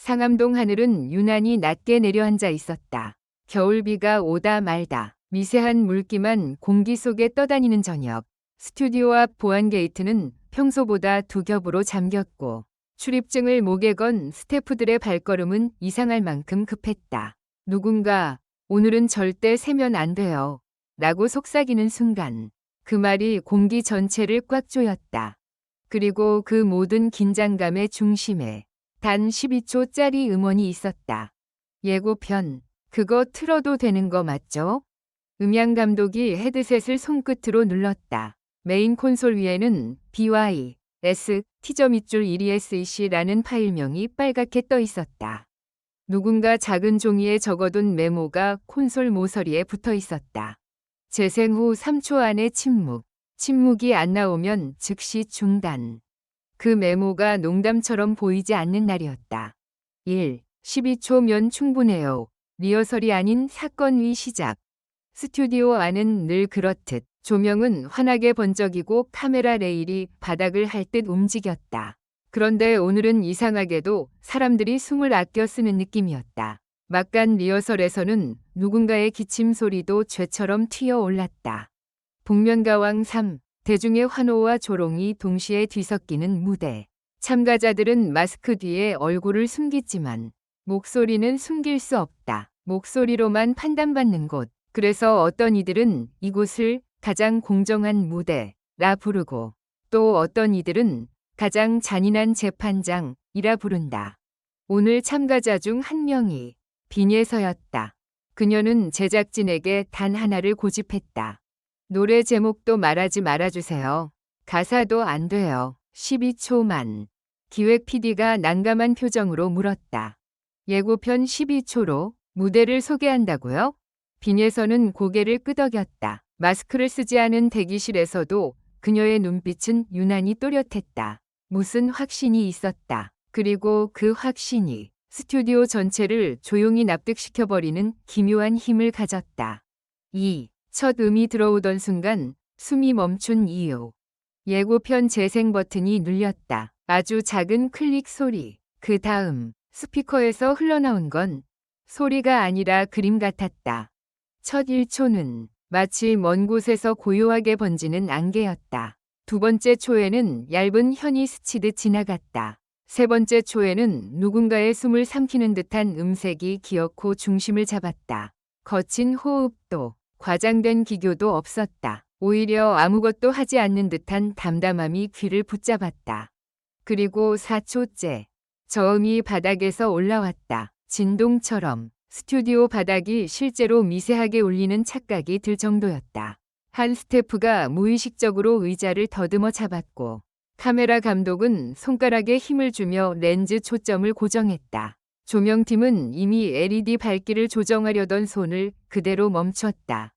상암동 하늘은 유난히 낮게 내려앉아 있었다. 겨울비가 오다 말다. 미세한 물기만 공기 속에 떠다니는 저녁. 스튜디오 앞 보안 게이트는 평소보다 두 겹으로 잠겼고 출입증을 목에 건 스태프들의 발걸음은 이상할 만큼 급했다. 누군가 오늘은 절대 세면 안 돼요. 라고 속삭이는 순간 그 말이 공기 전체를 꽉 조였다. 그리고 그 모든 긴장감의 중심에 단 12초짜리 음원이 있었다. 예고편, 그거 틀어도 되는 거 맞죠? 음향 감독이 헤드셋을 손끝으로 눌렀다. 메인 콘솔 위에는 BY, S, 티저 밑줄 12SEC라는 파일명이 빨갛게 떠 있었다. 누군가 작은 종이에 적어둔 메모가 콘솔 모서리에 붙어 있었다. 재생 후 3초 안에 침묵. 침묵이 안 나오면 즉시 중단. 그 메모가 농담처럼 보이지 않는 날이었다. 1. 12초면 충분해요. 리허설이 아닌 사건 위 시작. 스튜디오 안은 늘 그렇듯 조명은 환하게 번쩍이고 카메라 레일이 바닥을 할 듯 움직였다. 그런데 오늘은 이상하게도 사람들이 숨을 아껴 쓰는 느낌이었다. 막간 리허설에서는 누군가의 기침 소리도 죄처럼 튀어 올랐다. 복면가왕 3. 대중의 환호와 조롱이 동시에 뒤섞이는 무대. 참가자들은 마스크 뒤에 얼굴을 숨겼지만 목소리는 숨길 수 없다. 목소리로만 판단받는 곳. 그래서 어떤 이들은 이곳을 가장 공정한 무대라 부르고 또 어떤 이들은 가장 잔인한 재판장이라 부른다. 오늘 참가자 중 한 명이 빈예서였다. 그녀는 제작진에게 단 하나를 고집했다. 노래 제목도 말하지 말아주세요. 가사도 안 돼요. 12초만. 기획 PD가 난감한 표정으로 물었다. 예고편 12초로 무대를 소개한다고요? 빈예서는 고개를 끄덕였다. 마스크를 쓰지 않은 대기실에서도 그녀의 눈빛은 유난히 또렷했다. 무슨 확신이 있었다. 그리고 그 확신이 스튜디오 전체를 조용히 납득시켜버리는 기묘한 힘을 가졌다. 2. 첫 음이 들어오던 순간 숨이 멈춘 이유. 예고편 재생 버튼이 눌렸다. 아주 작은 클릭 소리. 그 다음 스피커에서 흘러나온 건 소리가 아니라 그림 같았다. 첫 1초는 마치 먼 곳에서 고요하게 번지는 안개였다. 두 번째 초에는 얇은 현이 스치듯 지나갔다. 세 번째 초에는 누군가의 숨을 삼키는 듯한 음색이 기어코 중심을 잡았다. 거친 호흡도 과장된 기교도 없었다. 오히려 아무것도 하지 않는 듯한 담담함이 귀를 붙잡았다. 그리고 4초째 저음이 바닥에서 올라왔다. 진동처럼. 스튜디오 바닥이 실제로 미세하게 울리는 착각이 들 정도였다. 한 스태프가 무의식적으로 의자를 더듬어 잡았고 카메라 감독은 손가락에 힘을 주며 렌즈 초점을 고정했다. 조명팀은 이미 LED 밝기를 조정하려던 손을 그대로 멈췄다.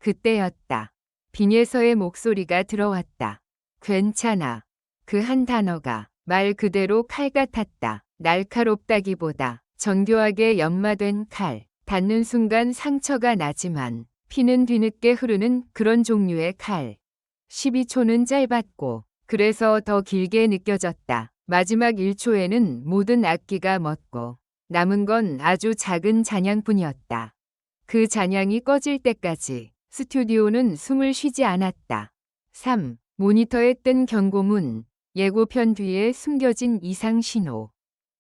그때였다. 빈예서의 목소리가 들어왔다. 괜찮아. 그 한 단어가 말 그대로 칼 같았다. 날카롭다기보다 정교하게 연마된 칼. 닿는 순간 상처가 나지만 피는 뒤늦게 흐르는 그런 종류의 칼. 12초는 짧았고 그래서 더 길게 느껴졌다. 마지막 1초에는 모든 악기가 멎고 남은 건 아주 작은 잔향뿐이었다. 그 잔향이 꺼질 때까지 스튜디오는 숨을 쉬지 않았다. 3. 모니터에 뜬 경고문. 예고편 뒤에 숨겨진 이상 신호.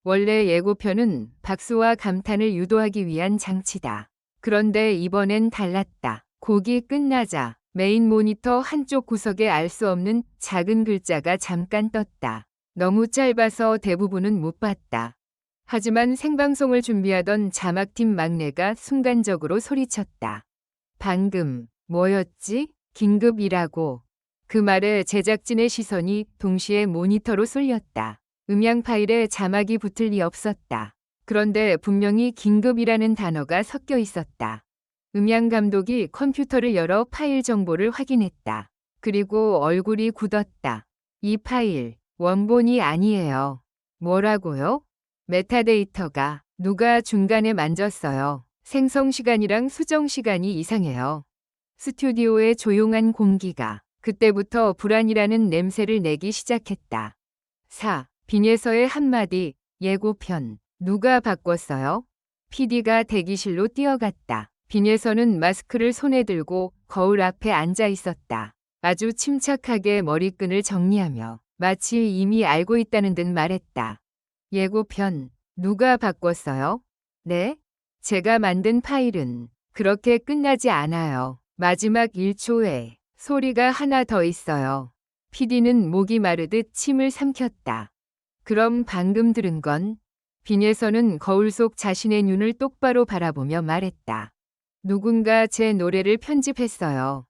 원래 예고편은 박수와 감탄을 유도하기 위한 장치다. 그런데 이번엔 달랐다. 곡이 끝나자 메인 모니터 한쪽 구석에 알 수 없는 작은 글자가 잠깐 떴다. 너무 짧아서 대부분은 못 봤다. 하지만 생방송을 준비하던 자막팀 막내가 순간적으로 소리쳤다. 방금 뭐였지? 긴급이라고. 그 말에 제작진의 시선이 동시에 모니터로 쏠렸다. 음향 파일에 자막이 붙을 리 없었다. 그런데 분명히 긴급이라는 단어가 섞여 있었다. 음향 감독이 컴퓨터를 열어 파일 정보를 확인했다. 그리고 얼굴이 굳었다. 이 파일 원본이 아니에요. 뭐라고요? 메타데이터가 누가 중간에 만졌어요. 생성 시간이랑 수정 시간이 이상해요. 스튜디오의 조용한 공기가 그때부터 불안이라는 냄새를 내기 시작했다. 4. 빈예서의 한마디. 예고편. 누가 바꿨어요? PD가 대기실로 뛰어갔다. 빈예선은 마스크를 손에 들고 거울 앞에 앉아 있었다. 아주 침착하게 머리끈을 정리하며 마치 이미 알고 있다는 듯 말했다. 예고편, 누가 바꿨어요? 네? 제가 만든 파일은 그렇게 끝나지 않아요. 마지막 1초에 소리가 하나 더 있어요. PD는 목이 마르듯 침을 삼켰다. 그럼 방금 들은 건? 빈예선은 거울 속 자신의 눈을 똑바로 바라보며 말했다. 누군가 제 노래를 편집했어요.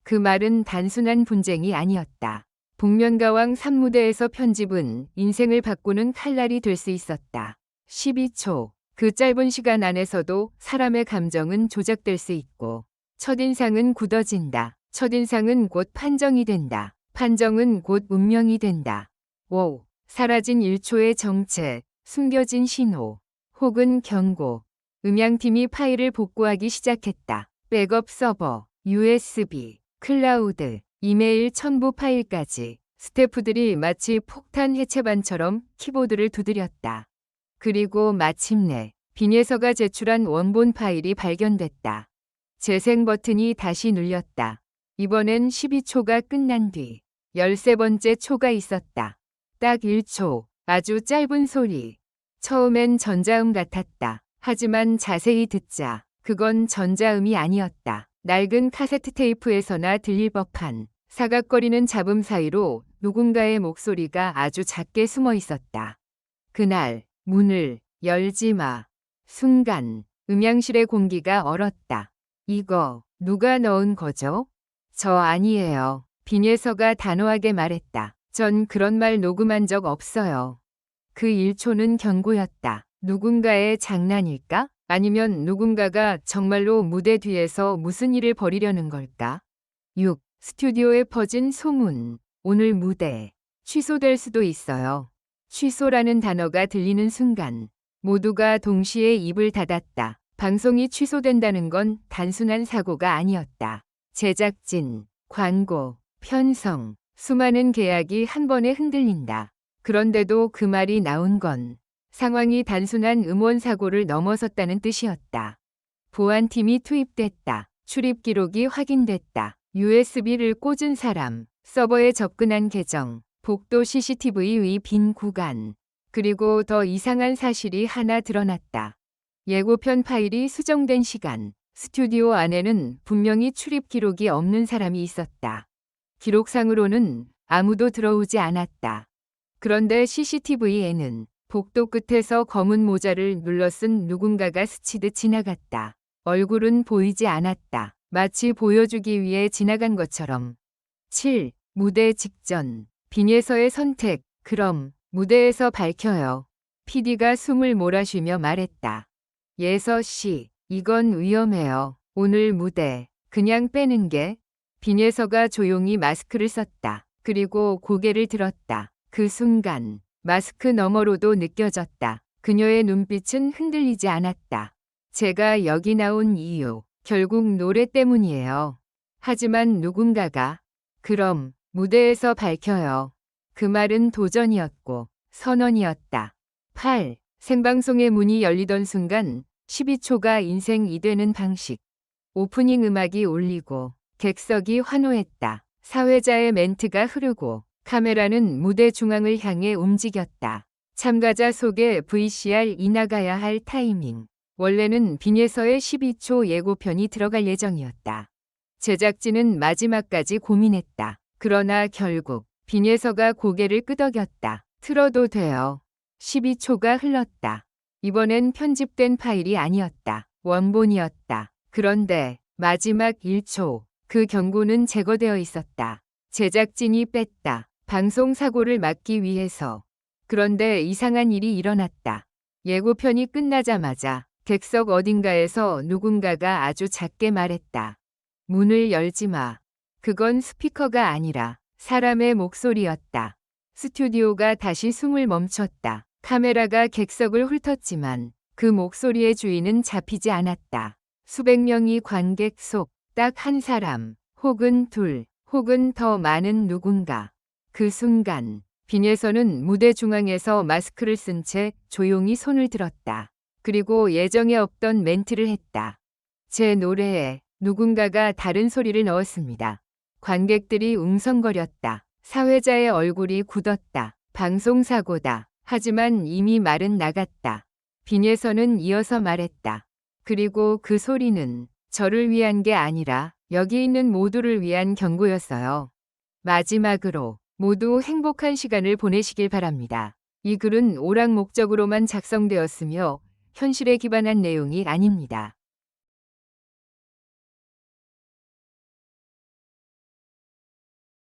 그 말은 단순한 분쟁이 아니었다. 복면가왕 3무대에서 편집은 인생을 바꾸는 칼날이 될 수 있었다. 12초. 그 짧은 시간 안에서도 사람의 감정은 조작될 수 있고 첫인상은 굳어진다. 첫인상은 곧 판정이 된다. 판정은 곧 운명이 된다. 5. 사라진 1초의 정체, 숨겨진 신호, 혹은 경고. 음향팀이 파일을 복구하기 시작했다. 백업 서버, USB, 클라우드, 이메일 첨부 파일까지 스태프들이 마치 폭탄 해체반처럼 키보드를 두드렸다. 그리고 마침내 빈예서가 제출한 원본 파일이 발견됐다. 재생 버튼이 다시 눌렸다. 이번엔 12초가 끝난 뒤 13번째 초가 있었다. 딱 1초, 아주 짧은 소리. 처음엔 전자음 같았다. 하지만 자세히 듣자 그건 전자음이 아니었다. 낡은 카세트 테이프에서나 들릴 법한 사각거리는 잡음 사이로 누군가의 목소리가 아주 작게 숨어 있었다. 그날 문을 열지 마. 순간 음향실의 공기가 얼었다. 이거 누가 넣은 거죠? 저 아니에요. 빈예서가 단호하게 말했다. 전 그런 말 녹음한 적 없어요. 그 1초는 경고였다. 누군가의 장난일까? 아니면 누군가가 정말로 무대 뒤에서 무슨 일을 벌이려는 걸까? 6. 스튜디오에 퍼진 소문. 오늘 무대 취소될 수도 있어요. 취소라는 단어가 들리는 순간 모두가 동시에 입을 닫았다. 방송이 취소된다는 건 단순한 사고가 아니었다. 제작진, 광고, 편성, 수많은 계약이 한 번에 흔들린다. 그런데도 그 말이 나온 건 상황이 단순한 음원 사고를 넘어섰다는 뜻이었다. 보안팀이 투입됐다. 출입 기록이 확인됐다. USB를 꽂은 사람, 서버에 접근한 계정, 복도 CCTV의 빈 구간, 그리고 더 이상한 사실이 하나 드러났다. 예고편 파일이 수정된 시간, 스튜디오 안에는 분명히 출입 기록이 없는 사람이 있었다. 기록상으로는 아무도 들어오지 않았다. 그런데 CCTV에는 복도 끝에서 검은 모자를 눌러쓴 누군가가 스치듯 지나갔다. 얼굴은 보이지 않았다. 마치 보여주기 위해 지나간 것처럼. 7. 무대 직전. 빈예서의 선택. 그럼 무대에서 밝혀요. PD가 숨을 몰아쉬며 말했다. 예서 씨, 이건 위험해요. 오늘 무대 그냥 빼는 게. 빈예서가 조용히 마스크를 썼다. 그리고 고개를 들었다. 그 순간 마스크 너머로도 느껴졌다. 그녀의 눈빛은 흔들리지 않았다. 제가 여기 나온 이유, 결국 노래 때문이에요. 하지만 누군가가, 그럼 무대에서 밝혀요. 그 말은 도전이었고 선언이었다. 8. 생방송의 문이 열리던 순간 12초가 인생이 되는 방식. 오프닝 음악이 울리고 객석이 환호했다. 사회자의 멘트가 흐르고 카메라는 무대 중앙을 향해 움직였다. 참가자 속에 VCR이 나가야 할 타이밍. 원래는 빈예서의 12초 예고편이 들어갈 예정이었다. 제작진은 마지막까지 고민했다. 그러나 결국 빈예서가 고개를 끄덕였다. 틀어도 돼요. 12초가 흘렀다. 이번엔 편집된 파일이 아니었다. 원본이었다. 그런데 마지막 1초, 그 경고는 제거되어 있었다. 제작진이 뺐다. 방송 사고를 막기 위해서. 그런데 이상한 일이 일어났다. 예고편이 끝나자마자 객석 어딘가에서 누군가가 아주 작게 말했다. 문을 열지 마. 그건 스피커가 아니라 사람의 목소리였다. 스튜디오가 다시 숨을 멈췄다. 카메라가 객석을 훑었지만 그 목소리의 주인은 잡히지 않았다. 수백 명이 관객 속 딱 한 사람, 혹은 둘, 혹은 더 많은 누군가. 그 순간 빈예선은 무대 중앙에서 마스크를 쓴 채 조용히 손을 들었다. 그리고 예정에 없던 멘트를 했다. 제 노래에 누군가가 다른 소리를 넣었습니다. 관객들이 웅성거렸다. 사회자의 얼굴이 굳었다. 방송사고다. 하지만 이미 말은 나갔다. 빈예선은 이어서 말했다. 그리고 그 소리는 저를 위한 게 아니라 여기 있는 모두를 위한 경고였어요. 마지막으로 모두 행복한 시간을 보내시길 바랍니다. 이 글은 오락 목적으로만 작성되었으며 현실에 기반한 내용이 아닙니다.